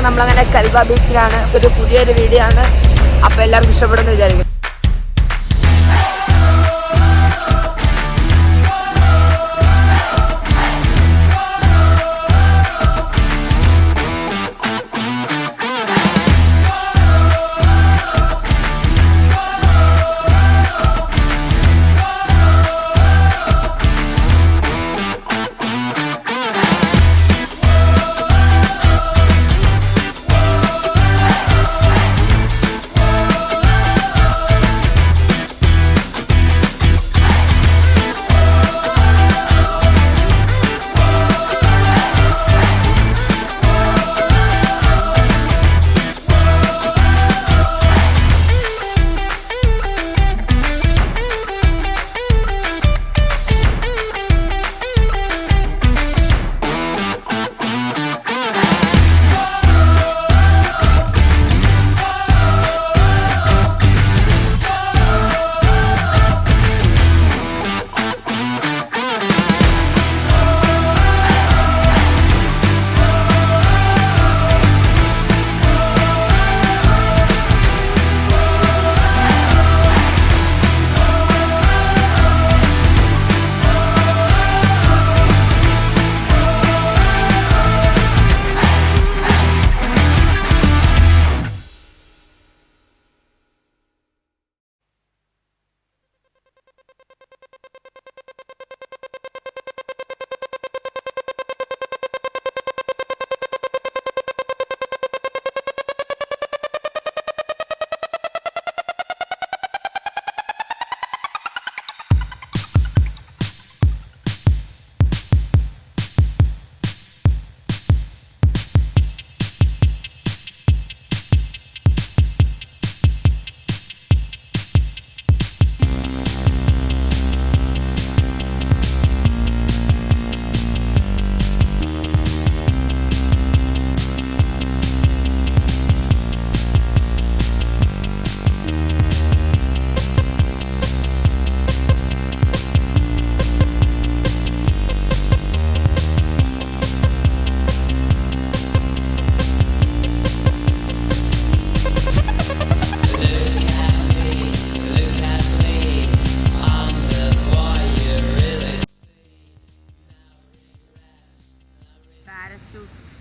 നമ്മളങ്ങനെ കൽവ ബീച്ചിലാണ്. ഒരു പുതിയൊരു വീഡിയോ ആണ്. അപ്പോൾ എല്ലാവർക്കും ഇഷ്ടപ്പെടുമെന്ന് വിചാരിക്കും.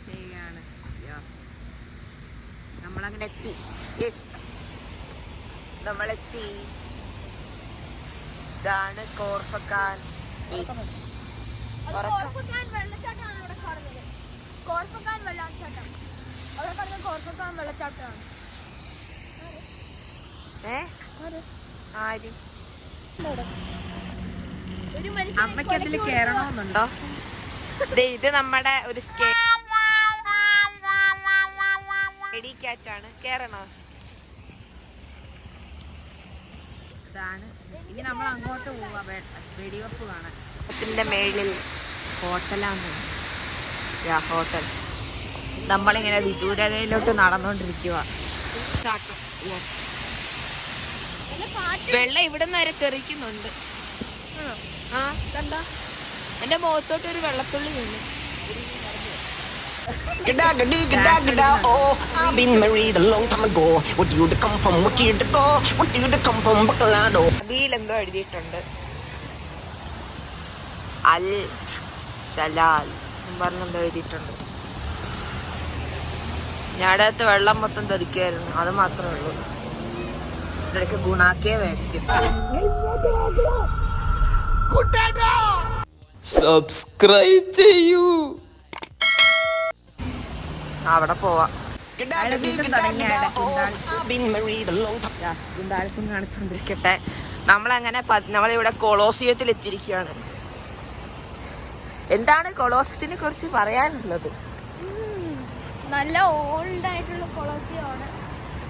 ചെയ്യുകയാണ്. നമ്മളങ്ങനെ എത്തി. നമ്മളെത്തി. ഇതാണ് കോർഫക്കാൻ ബീച്ച്. അമ്മയ്ക്ക് അതിൽ കേറണമെന്നുണ്ടോ? ഇത് നമ്മുടെ ഒരു ാണ്. കേറണോ? ഇതാണ്. ഇനി നമ്മൾ അങ്ങോട്ട് പോവാ വെടിവെപ്പ് കാണാൻ. ത്തിന്റെ മേളിൽ ഹോട്ടലാണ്. ഹോട്ടൽ. നമ്മളിങ്ങനെ വിദൂരതയിലോട്ട് നടന്നോണ്ടിരിക്കുക. വെള്ളം ഇവിടെ നിന്ന് വരെ തെറിക്കുന്നുണ്ട്. ആ കണ്ട, എന്റെ മുഖത്തോട്ട് ഒരു വെള്ളത്തുള്ളി വീണ്. Oh, I've been married a long time ago. What do you come from? What year to go? What do you come from? Bacalado. അതിലെന്തോ എഴുതിയിട്ടുണ്ട്. അൽ ഷലാൽ പറഞ്ഞെന്തോ എഴുതിയിട്ടുണ്ട്. ഞാടകത്ത് വെള്ളം മൊത്തം തെറിക്കായിരുന്നു. അത് മാത്രമേ ഉള്ളൂ. ഇതൊക്കെ ഗുണാക്കിയ വ്യക്തി. സബ്സ്ക്രൈബ് ചെയ്യൂ. അവിടെ പോവാം. കാണിച്ചോണ്ടിരിക്കട്ടെ. നമ്മളങ്ങനെ നമ്മളിവിടെ കൊളോസിയത്തിൽ എത്തിയിരിക്കുകയാണ്. എന്താണ് കൊളോസിയത്തിനെ കുറിച്ച് പറയാനുള്ളത്? നല്ല ഓൾഡ് ആയിട്ടുള്ള കൊളോസിയമാണ്.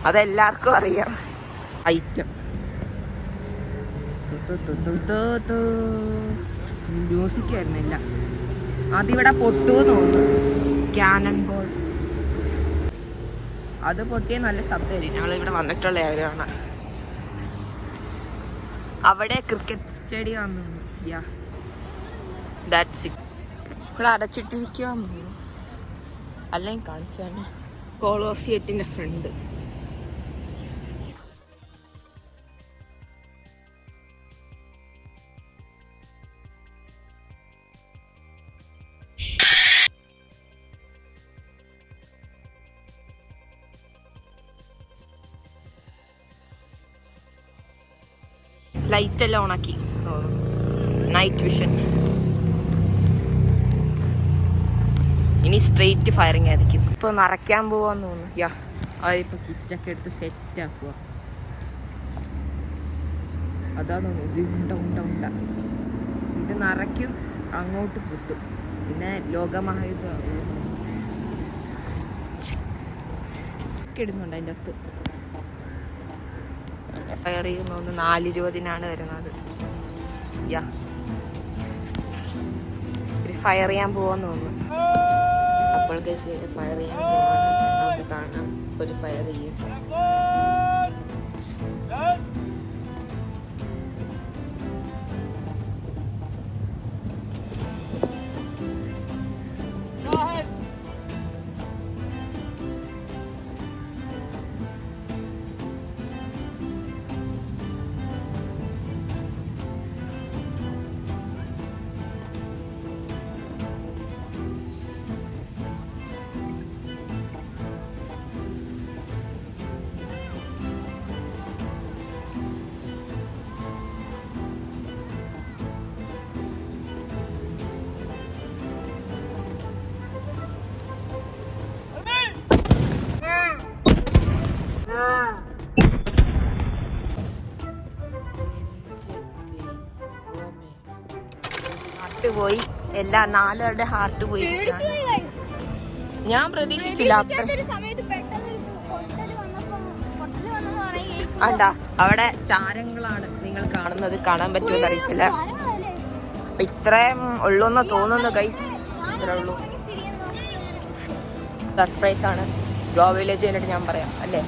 അതെല്ലാവർക്കും അറിയാം. ഐറ്റം മ്യൂസിക് വരുന്നില്ല. അതിവിടെ പൊട്ടുന്ന് തോന്നുന്നു. ക്യാനൺ ബോൾ അത് പൊട്ടിയ നല്ല ശബ്ദമായിരിക്കും. ഞങ്ങളിവിടെ വന്നിട്ടുള്ള ആരാണ്. അവിടെ ക്രിക്കറ്റ് സ്റ്റേഡിയം ആണെന്ന്. ഇവിടെ അടച്ചിട്ടിരിക്കുക അല്ലെങ്കിൽ കാണിച്ചു തന്നെ. കൊളോസിയത്തിന്റെ ഫ്രണ്ട്. ലൈറ്റ് എല്ലാം ഓണാക്കി. Night vision. ഇനി സ്ട്രെയിറ്റ് ഫയറിംഗ് ആയിരിക്കും. ഇപ്പൊ നിറയ്ക്കാൻ പോവാന്ന് തോന്നുന്നു. യാ അതിപ്പോ കിറ്റൊക്കെ എടുത്ത് സെറ്റ് ആക്കുക. അതാ തോന്നുന്നു. ഉണ്ട ഇത് നിറയ്ക്കും, അങ്ങോട്ട് പൊട്ടും. പിന്നെ ലോകമഹായുദ്ധം ഇടുന്നുണ്ട് അതിൻ്റെ അകത്ത്. ഫയർ ചെയ്യുന്ന 4:20 വരുന്നത്. യാ ഒരു ഫയർ ചെയ്യാൻ പോവാന്ന് തോന്നുന്നു. അപ്പോൾ ഫയർ ചെയ്യാൻ പോവാണ്. നമുക്ക് കാണാം ഒരു ഫയർ ചെയ്യും. പോയി എല്ലാ 4 പേരുടെ ഹാർട്ട് പോയി. ഞാൻ പ്രതീക്ഷിച്ചില്ല അത്ര. അണ്ടാ അവിടെ ചാരങ്ങളാണ് നിങ്ങൾ കാണുന്നത്. കാണാൻ പറ്റുമെന്ന് അറിയിച്ചില്ല. ഇത്രയും ഉള്ളൂന്ന് തോന്നുന്നു ഗൈസ്. ഇത്രേ ഉള്ളൂ. സർപ്രൈസ് ആണ്. ഗോ വില്ലേജ് കഴിഞ്ഞിട്ട് ഞാൻ പറയാം അല്ലേ.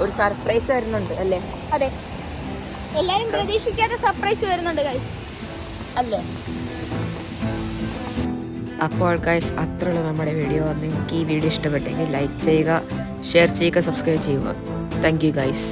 ഒരു സർപ്രൈസ് വരുന്നുണ്ട് അല്ലേ. അതെ, എല്ലാരും പ്രതീക്ഷിക്കാത്ത സർപ്രൈസ് വരുന്നുണ്ട് ഗൈസ് അല്ലേ. അപ്പോൾ ഗൈസ് അത്രയുള്ള നമ്മുടെ വീഡിയോ. നിങ്ങൾക്ക് ഈ വീഡിയോ ഇഷ്ടപ്പെട്ടെങ്കിൽ ലൈക്ക് ചെയ്യുക, ഷെയർ ചെയ്യുക, സബ്സ്ക്രൈബ് ചെയ്യുക. Thank you guys.